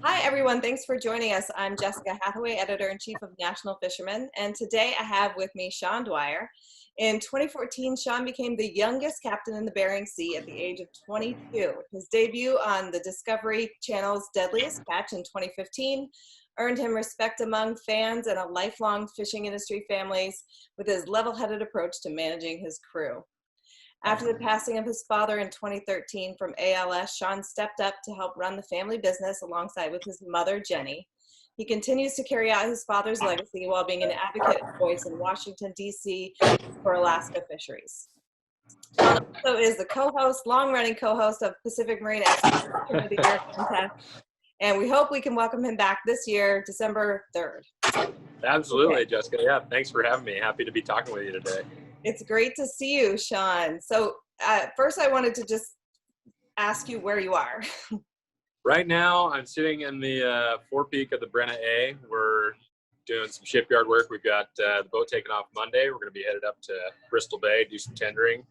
Hi, everyone. Thanks for joining us. I'm Jessica Hathaway, Editor-in-Chief of National Fisherman, and today I have with me Sean Dwyer. In 2014, Sean became the youngest captain in the Bering Sea at the age of 22. His debut on the Discovery Channel's Deadliest Catch in 2015 earned him respect among fans and a lifelong fishing industry families with his level-headed approach to managing his crew. After the passing of his father in 2013 from ALS, Sean stepped up to help run the family business alongside with his mother, Jenny. He continues to carry out his father's legacy while being an advocate and voice in Washington, D.C. for Alaska fisheries. Sean also is the co-host, long-running co-host of Pacific Marine Expo Fisherman of the Year contest, and we hope we can welcome him back this year, December 3rd. Absolutely, Okay. Jessica. Yeah, thanks for having me. Happy to be talking with you today. It's great to see you, Sean. So first I wanted to just ask you where you are. Right now, I'm sitting in the forepeak of the Brenna A. We're doing some shipyard work. We've got the boat taking off Monday. We're going to be headed up to Bristol Bay, do some tendering.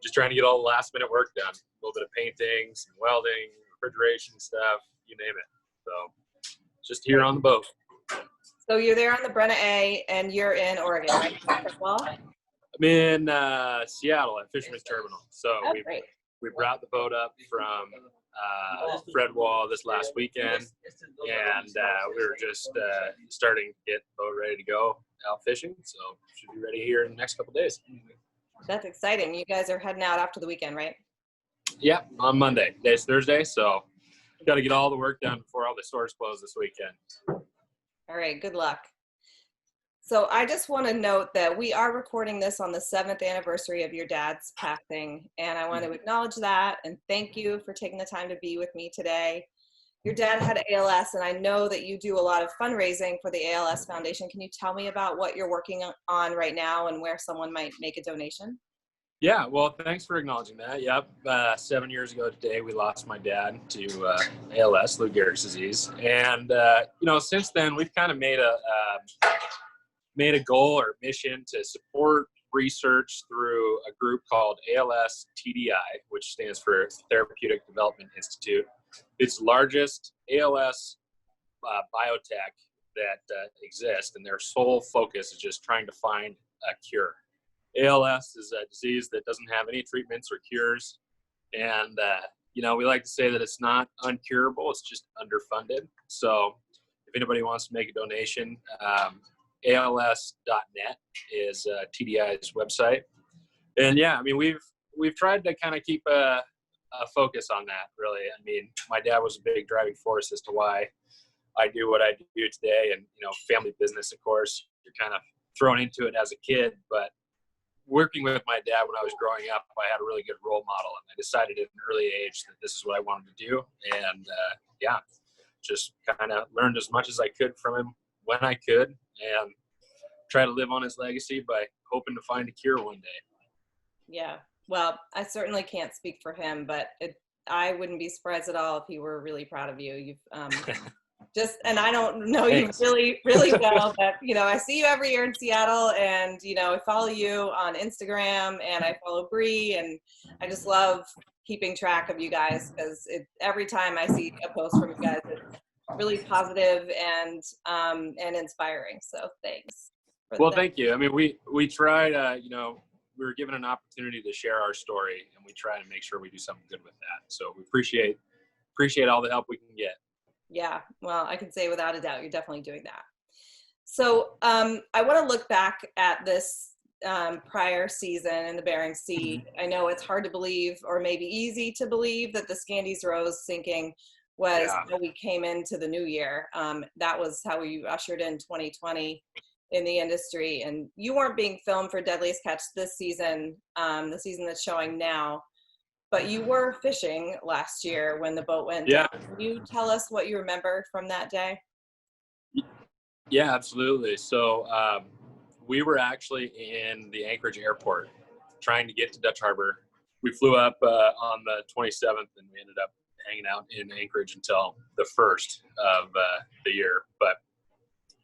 Just trying to get all the last minute work done. A little bit of painting, some welding, refrigeration stuff, you name it. So just here on the boat. So you're there on the Brenna A and you're in Oregon, right? I'm in Seattle at Fisherman's Terminal. So we brought the boat up from Fredwall this last weekend, and we were just starting to get the boat ready to go out fishing. So should be ready here in the next couple of days. That's exciting. You guys are heading out after the weekend, right? Yeah, on Monday. Today's Thursday, so got to get all the work done before all the stores close this weekend. All right, good luck. So I just want to note that we are recording this on the 7th anniversary of your dad's passing, and I want to acknowledge that and thank you for taking the time to be with me today. Your dad had ALS, and I know that you do a lot of fundraising for the Als Foundation. Can you tell me about what you're working on right now and where someone might make a donation? Yeah, well, thanks for acknowledging that. Yep, 7 years ago today, we lost my dad to ALS, Lou Gehrig's disease, and since then we've kind of made a goal or mission to support research through a group called ALS TDI, which stands for Therapeutic Development Institute. It's the largest ALS biotech that exists, and their sole focus is just trying to find a cure. ALS is a disease that doesn't have any treatments or cures, and we like to say that it's not uncurable, it's just underfunded. So if anybody wants to make a donation, als.net is TDI's website. And yeah, I mean, we've tried to kind of keep a focus on that, really. I mean, my dad was a big driving force as to why I do what I do today. And, family business, of course, you're kind of thrown into it as a kid. But working with my dad when I was growing up, I had a really good role model. And I decided at an early age that this is what I wanted to do. And just kind of learned as much as I could from him when I could, and try to live on his legacy by hoping to find a cure one day. Yeah, well, I certainly can't speak for him, but I wouldn't be surprised at all if he were really proud of you. You've and I don't know you really, really well, but I see you every year in Seattle, and I follow you on Instagram, and I follow Bree, and I just love keeping track of you guys because every time I see a post from you guys, it's really positive and inspiring. So thanks. Well, thank you. I mean, we try to, we were given an opportunity to share our story, and we try to make sure we do something good with that. So we appreciate all the help we can get. Yeah, well, I can say without a doubt, you're definitely doing that. So I want to look back at this prior season in the Bering Sea. I know it's hard to believe, or maybe easy to believe, that the Scandies Rose sinking was how we came into the new year. That was how we ushered in 2020 in the industry. And you weren't being filmed for Deadliest Catch this season, the season that's showing now, but you were fishing last year when the boat went down. Can you tell us what you remember from that day? Yeah, absolutely. So we were actually in the Anchorage airport trying to get to Dutch Harbor. We flew up on the 27th, and we ended up hanging out in Anchorage until the 1st of the year. But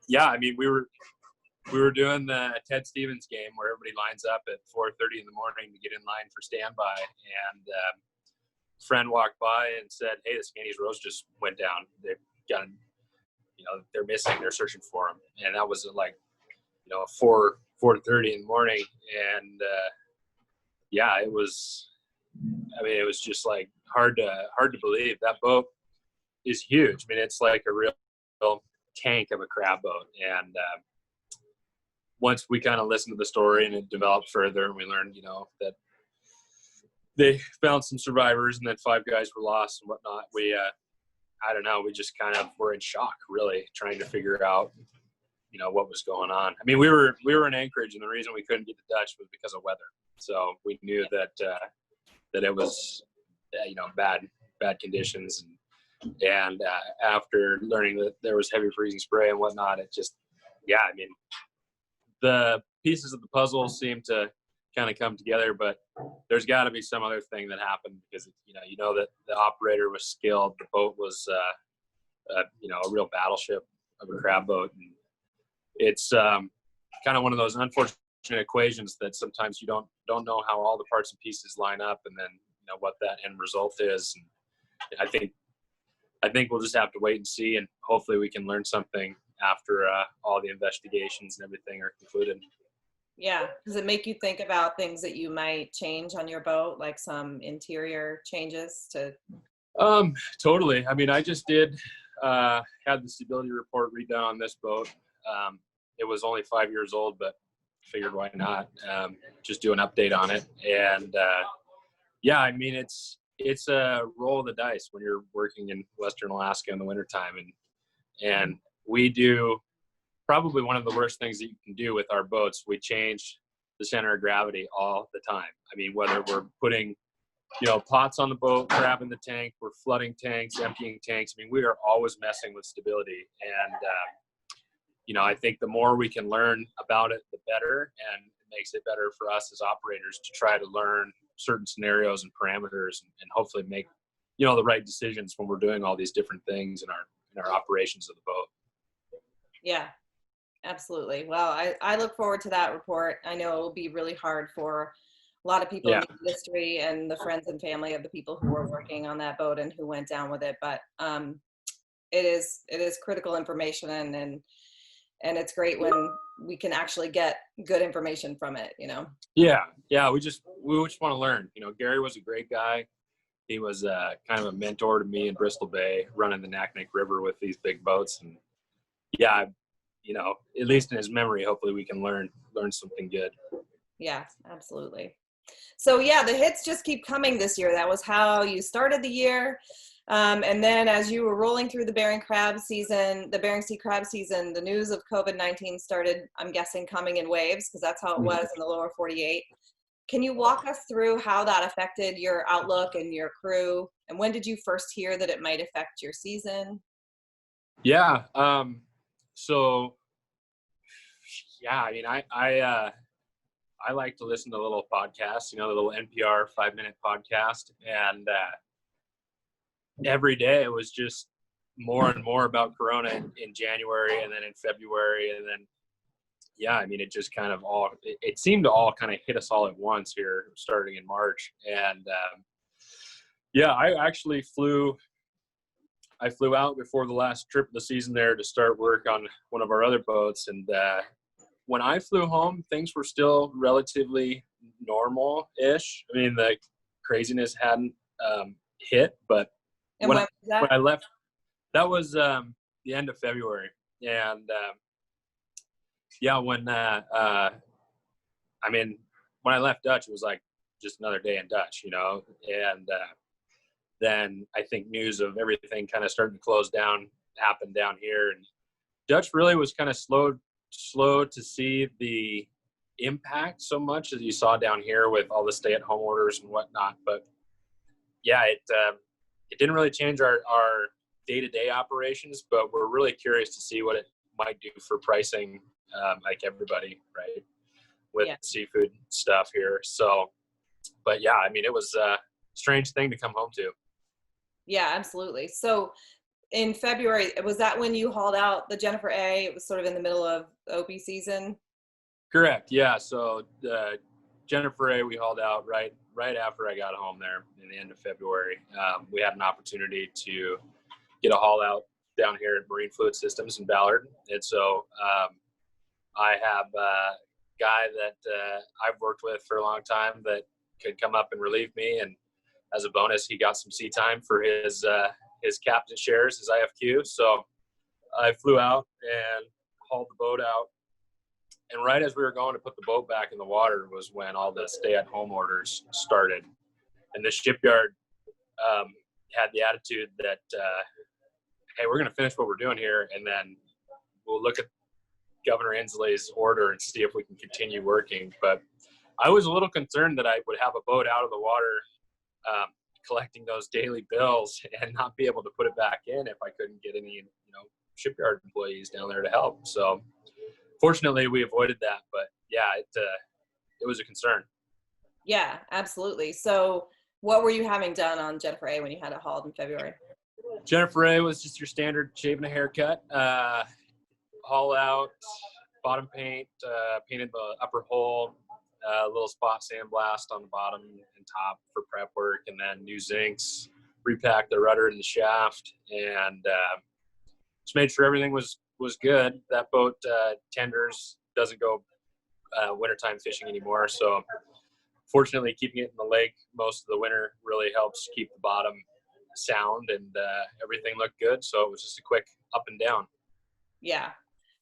yeah, I mean, we were doing the Ted Stevens game where everybody lines up at 4:30 in the morning to get in line for standby, and a friend walked by and said, "Hey, the Scandies Rose just went down. They got, they're missing, they're searching for them. And that was at like, 4:30 in the morning. And, yeah, it was just like hard to believe. That boat is huge. I mean, it's like a real tank of a crab boat. And, once we kind of listened to the story and it developed further, and we learned, that they found some survivors and then 5 guys were lost and whatnot, we, I don't know, we just kind of were in shock, really, trying to figure out, what was going on. I mean, we were in Anchorage, and the reason we couldn't get the Dutch was because of weather. So we knew that it was, bad conditions. And after learning that there was heavy freezing spray and whatnot, it just, I mean, the pieces of the puzzle seem to kind of come together, but there's got to be some other thing that happened, because you know that the operator was skilled. The boat was a real battleship of a crab boat, and it's kind of one of those unfortunate equations that sometimes you don't know how all the parts and pieces line up, and then what that end result is. And I think we'll just have to wait and see, and hopefully we can learn something after all the investigations and everything are concluded. Yeah. Does it make you think about things that you might change on your boat, like some interior changes to? Totally. I mean, I just did had the stability report redone on this boat. It was only 5 years old, but figured why not just do an update on it. And I mean, it's a roll of the dice when you're working in Western Alaska in the wintertime. And we do probably one of the worst things that you can do with our boats. We change the center of gravity all the time. I mean, whether we're putting, pots on the boat, grabbing the tank, we're flooding tanks, emptying tanks. I mean, we are always messing with stability. And, I think the more we can learn about it, the better. And it makes it better for us as operators to try to learn certain scenarios and parameters, and hopefully make, the right decisions when we're doing all these different things in our operations of the boat. Yeah, absolutely. Well, I look forward to that report. I know it will be really hard for a lot of people in the industry and the friends and family of the people who were working on that boat and who went down with it. But it is critical information, and it's great when we can actually get good information from it, Yeah. We just want to learn. Gary was a great guy. He was kind of a mentor to me in Bristol Bay, running the Naknek River with these big boats. And at least in his memory, hopefully we can learn something good. Yeah, absolutely. So the hits just keep coming this year. That was how you started the year. And then as you were rolling through the Bering Sea crab season, the news of COVID-19 started, I'm guessing, coming in waves, because that's how it was in the lower 48. Can you walk us through how that affected your outlook and your crew? And when did you first hear that it might affect your season? Yeah. I mean, I like to listen to little podcasts, the little NPR 5-minute podcast. And every day it was just more and more about Corona in January, and then in February. And then, I mean, it just kind of it seemed to all kind of hit us all at once here starting in March. And I actually flew out before the last trip of the season there to start work on one of our other boats. And when I flew home, things were still relatively normal-ish. I mean, the craziness hadn't hit, but when I left, that was the end of February. And when I left Dutch, it was like just another day in Dutch, and then I think news of everything kind of starting to close down happened down here. And Dutch really was kind of slow to see the impact so much as you saw down here with all the stay-at-home orders and whatnot. But it didn't really change our day-to-day operations, but we're really curious to see what it might do for pricing, like everybody, right, with seafood stuff here. So, but I mean, it was a strange thing to come home to. Yeah, absolutely. So in February, was that when you hauled out the Jennifer A? It was sort of in the middle of the OP season? Correct. Yeah. So the Jennifer A we hauled out right after I got home there in the end of February. We had an opportunity to get a haul out down here at Marine Fluid Systems in Ballard. And so I have a guy that I've worked with for a long time that could come up and relieve me. And as a bonus, he got some sea time for his captain shares, his IFQ. So I flew out and hauled the boat out. And right as we were going to put the boat back in the water was when all the stay-at-home orders started. And the shipyard had the attitude that, hey, we're going to finish what we're doing here, and then we'll look at Governor Inslee's order and see if we can continue working. But I was a little concerned that I would have a boat out of the water collecting those daily bills and not be able to put it back in if I couldn't get any, shipyard employees down there to help. So fortunately we avoided that, but yeah, it was a concern. Yeah, absolutely. So what were you having done on Jennifer A when you had it hauled in February? Jennifer A was just your standard shave and a haircut, haul out, bottom paint, painted the upper hull, a little spot sandblast on the bottom and top for prep work, and then new zincs, repacked the rudder and the shaft, and just made sure everything was good. That boat tenders, doesn't go wintertime fishing anymore. So fortunately, keeping it in the lake most of the winter really helps keep the bottom sound, and everything looked good. So it was just a quick up and down. Yeah.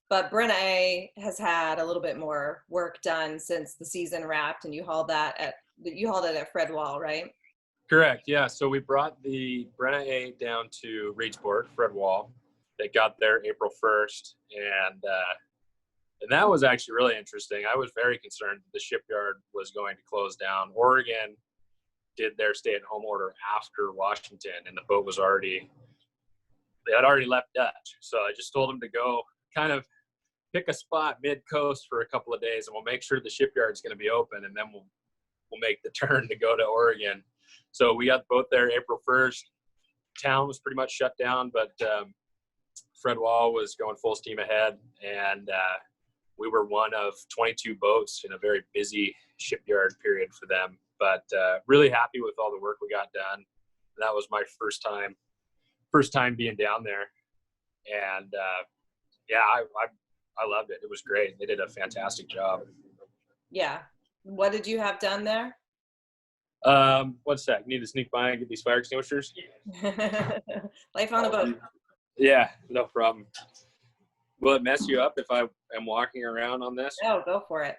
But Brenna A has had a little bit more work done since the season wrapped, and you hauled it at Fred Wall, right? Correct. Yeah. So we brought the Brenna A down to Reedsport, Fred Wall. They got there April 1st, and that was actually really interesting. I was very concerned that the shipyard was going to close down. Oregon did their stay-at-home order after Washington, and the boat was they had already left Dutch. So I just told them to go kind of pick a spot mid-coast for a couple of days, and we'll make sure the shipyard's going to be open, and then we'll make the turn to go to Oregon. So we got the boat there April 1st. Town was pretty much shut down, but Fred Wall was going full steam ahead, and we were one of 22 boats in a very busy shipyard period for them. But really happy with all the work we got done. That was my first time being down there, and yeah, I loved it. It was great. They did a fantastic job. Yeah. What did you have done there? What's that? You need to sneak by and get these fire extinguishers? Life on a boat. Yeah, no problem. Will it mess you up if I am walking around on this? No, go for it.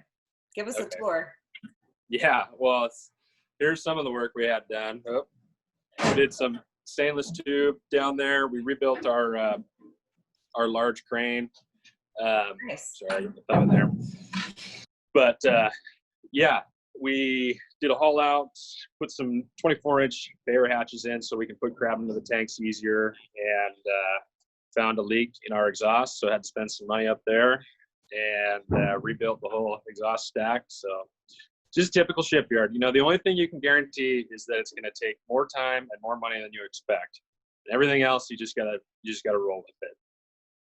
Give us a tour. Yeah, well, here's some of the work we had done. We did some stainless tube down there. We rebuilt our large crane. Nice. Sorry, I got the thumb in there. But yeah, we did a haul out, put some 24-inch Bayer hatches in so we can put crab into the tanks easier, and found a leak in our exhaust, so I had to spend some money up there, and rebuilt the whole exhaust stack. So just typical shipyard. The only thing you can guarantee is that it's going to take more time and more money than you expect. And everything else, you just gotta roll with it.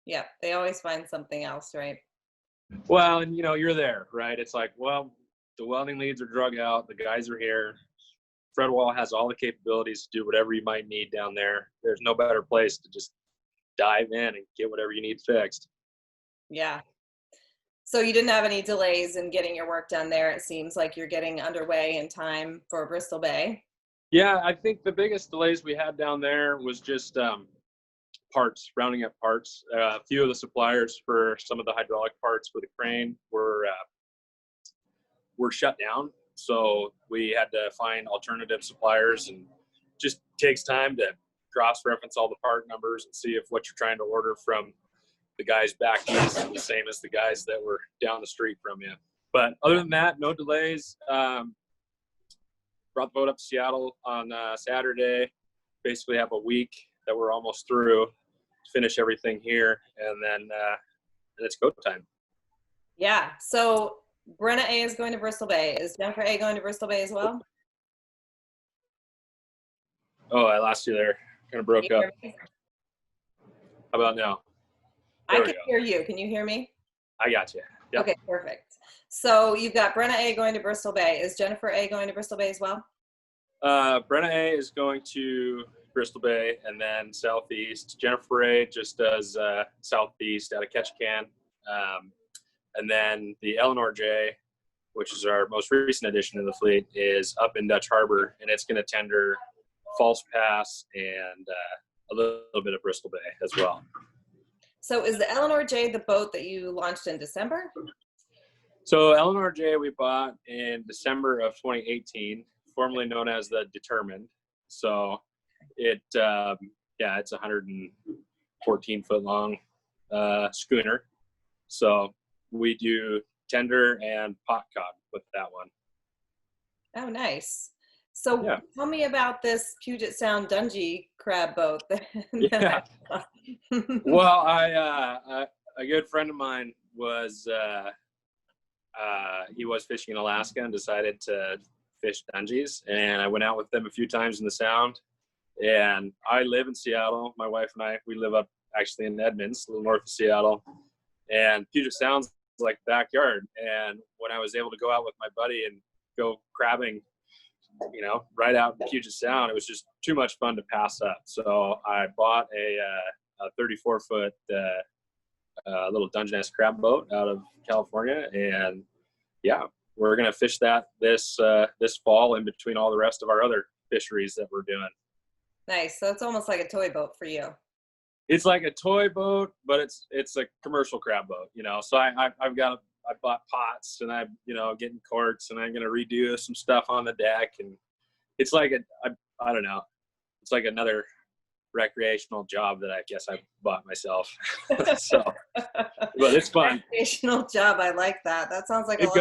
Yeah, they always find something else, right? Well, and you're there, right? It's like, well, the welding leads are drug out. The guys are here. Fred Wall has all the capabilities to do whatever you might need down there. There's no better place to just dive in and get whatever you need fixed. Yeah. So you didn't have any delays in getting your work done there. It seems like you're getting underway in time for Bristol Bay. Yeah, I think the biggest delays we had down there was just parts, rounding up parts. A few of the suppliers for some of the hydraulic parts for the crane were shut down. So we had to find alternative suppliers, and just takes time to cross-reference all the part numbers and see if what you're trying to order from the guys back east is the same as the guys that were down the street from you. But other than that, no delays. Brought the boat up to Seattle on Saturday. Basically have a week that we're almost through to finish everything here, and then it's go time. Yeah. So Brenna A is going to Bristol Bay. Is Jennifer A going to Bristol Bay as well? Oh, I lost you there. Kind of broke up. How about now? I can hear you. Can you hear me? I got you. Yep. Okay, perfect. So you've got Brenna A going to Bristol Bay. Is Jennifer A going to Bristol Bay as well? Brenna A is going to Bristol Bay, and then southeast. Jennifer Ray just does southeast out of Ketchikan. And then the Eleanor J, which is our most recent addition to the fleet, is up in Dutch Harbor, and it's going to tender False Pass and a little bit of Bristol Bay as well. So is the Eleanor J the boat that you launched in December? So Eleanor J we bought in December of 2018, formerly known as the Determined. So it's a 114 foot long schooner. So we do tender and pot cod with that one. Oh, nice. So yeah. Tell me about this Puget Sound Dungey crab boat. Yeah. Well, a good friend of mine was, he was fishing in Alaska and decided to fish Dungeys. And I went out with them a few times in the Sound. And I live in Seattle. My wife and I, we live up actually in Edmonds, a little north of Seattle. And Puget Sound's like backyard. And when I was able to go out with my buddy and go crabbing, right out in Puget Sound, it was just too much fun to pass up. So I bought a 34 foot little Dungeness crab boat out of California, and yeah, we're gonna fish that this fall in between all the rest of our other fisheries that we're doing. Nice. So it's almost like a toy boat for you. It's like a toy boat, but it's a commercial crab boat, So I bought pots, and I'm getting corks, and I'm gonna redo some stuff on the deck, and it's like I don't know, it's like another recreational job that I guess I bought myself. So, but it's fun. Recreational job, I like that. That sounds like it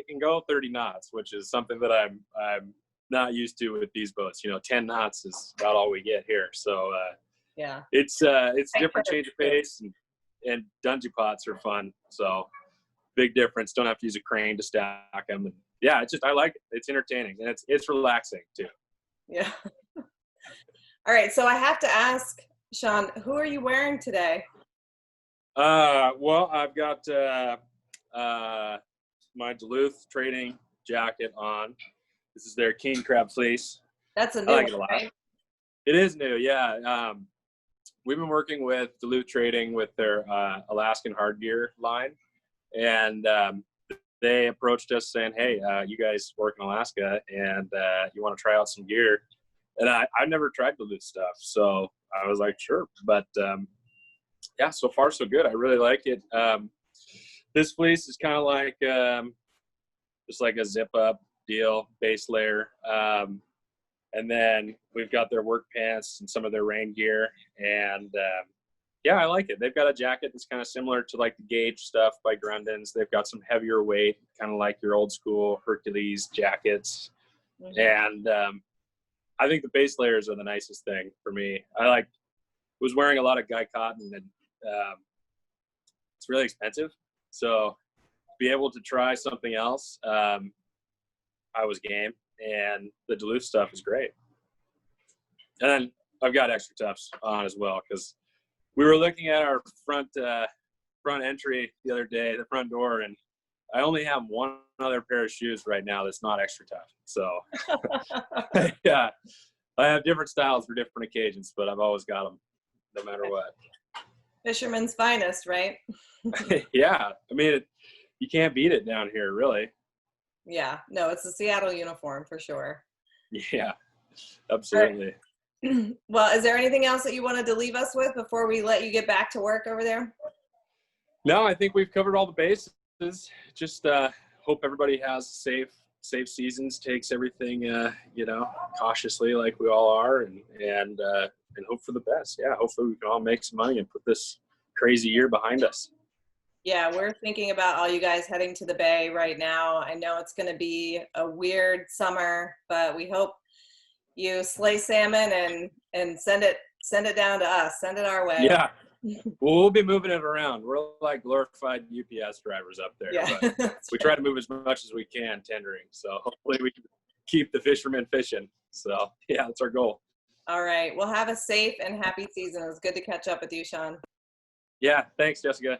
can go 30 knots, which is something that I'm not used to with these boats. 10 knots is about all we get here. So yeah, it's different change of pace, and Dungey pots are fun. So big difference. Don't have to use a crane to stack them. And yeah, I like it. It's entertaining, and it's relaxing too. Yeah. All right. So I have to ask, Sean, who are you wearing today? Well, I've got my Duluth trading jacket on. This is their king crab fleece. That's a new one, right? It is new, yeah. We've been working with Duluth Trading with their Alaskan hard gear line, and they approached us saying, "Hey, you guys work in Alaska, and you want to try out some gear?" And I've never tried Duluth stuff, so I was like, "Sure." But yeah, so far so good. I really like it. This fleece is kind of like just like a zip up deal, base layer. And then we've got their work pants and some of their rain gear. And yeah, I like it. They've got a jacket that's kind of similar to like the Gauge stuff by Grundens. They've got some heavier weight, kind of like your old school Hercules jackets. Mm-hmm. And I think the base layers are the nicest thing for me. Was wearing a lot of guy cotton, and it's really expensive. So to be able to try something else, I was game. And the Duluth stuff is great. And then I've got extra tufts on as well, because we were looking at our front entry the other day, the front door, and I only have one other pair of shoes right now that's not extra tough. So yeah, I have different styles for different occasions, but I've always got them no matter what. Fisherman's finest, right? Yeah, I mean, you can't beat it down here, really. Yeah, no, it's the Seattle uniform for sure. Yeah, absolutely. Right. Well, is there anything else that you wanted to leave us with before we let you get back to work over there? No, I think we've covered all the bases. Just hope everybody has safe seasons, takes everything, cautiously like we all are, and hope for the best. Yeah, hopefully we can all make some money and put this crazy year behind us. Yeah, we're thinking about all you guys heading to the Bay right now. I know it's going to be a weird summer, but we hope you slay salmon and send it down to us. Send it our way. Yeah. Well, we'll be moving it around. We're like glorified UPS drivers up there. Yeah, but we try to move as much as we can tendering. So hopefully we can keep the fishermen fishing. So yeah, that's our goal. All right. Well, have a safe and happy season. It was good to catch up with you, Sean. Yeah. Thanks, Jessica.